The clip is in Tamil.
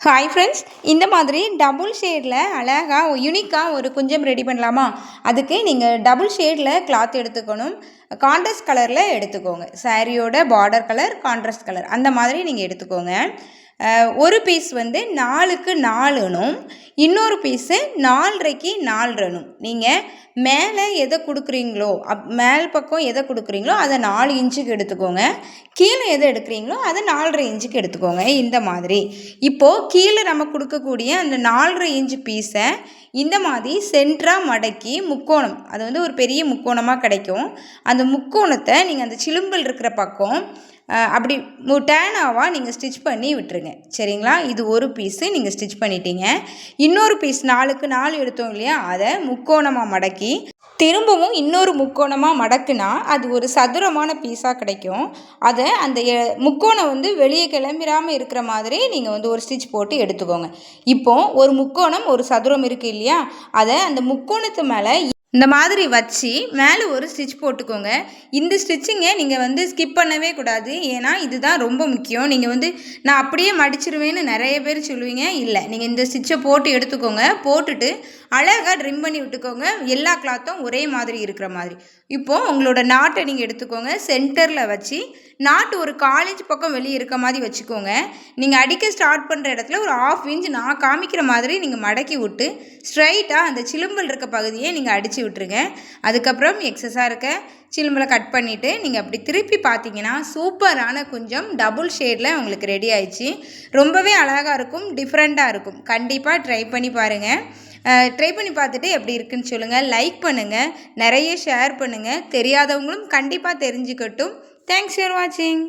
ஹாய் ஃப்ரெண்ட்ஸ், இந்த மாதிரி டபுள் ஷேடில் அழகாக யூனிக்காக ஒரு குஞ்சம் ரெடி பண்ணலாமா? அதுக்கு நீங்கள் டபுள் ஷேடில் கிளாத் எடுத்துக்கணும். கான்ட்ராஸ்ட் கலரில் எடுத்துக்கோங்க. சாரியோட பார்டர் கலர், கான்ட்ராஸ்ட் கலர் அந்த மாதிரி நீங்கள் எடுத்துக்கோங்க. ஒரு பீஸ் வந்து 4க்கு 4னும் இன்னொரு பீஸு 4.5க்கு 4 நீங்கள் மேலே எதை கொடுக்குறீங்களோ மேல் பக்கம் எதை கொடுக்குறீங்களோ அதை 4 இன்ச்சுக்கு எடுத்துக்கோங்க. கீழே எதை எடுக்கிறீங்களோ அதை 4.5 இன்ச்சுக்கு எடுத்துக்கோங்க. இந்த மாதிரி இப்போது கீழே நம்ம கொடுக்கக்கூடிய அந்த 4.5 இன்ச்சு பீஸை இந்த மாதிரி சென்டராக மடக்கி முக்கோணம், அது வந்து ஒரு பெரிய முக்கோணமாக கிடைக்கும். அந்த முக்கோணத்தை நீங்கள் அந்த சிலும்பல் இருக்கிற பக்கம் அப்படி டேனாவாக நீங்கள் ஸ்டிச் பண்ணி விட்டுருங்க. சரிங்களா? இது ஒரு பீஸு நீங்கள் ஸ்டிச் பண்ணிட்டீங்க. இன்னொரு பீஸ் 4க்கு 4 எடுத்தோம் இல்லையா, அதை முக்கோணமாக மடக்கி திரும்பவும் இன்னொரு முக்கோணமாக மடக்குனா அது ஒரு சதுரமான பீஸாக கிடைக்கும். அதை அந்த முக்கோணம் வந்து வெளியே கிளம்பிடாமல் இருக்கிற மாதிரி நீங்கள் வந்து ஒரு ஸ்டிச் போட்டு எடுத்துக்கோங்க. இப்போது ஒரு முக்கோணம் ஒரு சதுரம் இருக்குது இல்லையா, அதை அந்த முக்கோணத்து மேலே இந்த மாதிரி வச்சு மேலே ஒரு ஸ்டிச் போட்டுக்கோங்க. இந்த ஸ்டிச்சிங்கை நீங்கள் வந்து ஸ்கிப் பண்ணவே கூடாது. ஏன்னா இதுதான் ரொம்ப முக்கியம். நீங்கள் வந்து நான் அப்படியே மடிச்சிருவேன்னு நிறைய பேர் சொல்லுவீங்க. இல்லை, நீங்கள் இந்த ஸ்டிச்சை போட்டு எடுத்துக்கோங்க. போட்டுட்டு அழகாக ட்ரிம் பண்ணி விட்டுக்கோங்க. எல்லா கிளாத்தும் ஒரே மாதிரி இருக்கிற மாதிரி. இப்போது உங்களோட நாட்டை நீங்கள் எடுத்துக்கோங்க. சென்டரில் வச்சு நாட்டு ஒரு 1/4 இன்ச் பக்கம் வெளியே இருக்க மாதிரி வச்சுக்கோங்க. நீங்கள் அடிக்க ஸ்டார்ட் பண்ணுற இடத்துல ஒரு 1/2 இன்ச் நான் காமிக்கிற மாதிரி நீங்கள் மடக்கி விட்டு ஸ்ட்ரைட்டாக அந்த சிலும்பல் இருக்க பகுதியை நீங்கள் அடித்து விட்டுருங்க. அதுக்கப்புறம் எக்ஸஸாக இருக்க சிலும்பலை கட் பண்ணிவிட்டு நீங்கள் அப்படி திருப்பி பார்த்தீங்கன்னா சூப்பரான கொஞ்சம் டபுள் ஷேடில் உங்களுக்கு ரெடி ஆயிடுச்சு. ரொம்பவே அழகாக இருக்கும், டிஃப்ரெண்ட்டாக இருக்கும். கண்டிப்பாக ட்ரை பண்ணி பாருங்கள். ட்ரை பண்ணி பார்த்துட்டு எப்படி இருக்குன்னு சொல்லுங்கள். லைக் பண்ணுங்கள், நிறைய ஷேர் பண்ணுங்கள். தெரியாதவங்களும் கண்டிப்பாக தெரிஞ்சுக்கட்டும். தேங்க்ஸ் ஃபார் வாட்சிங்.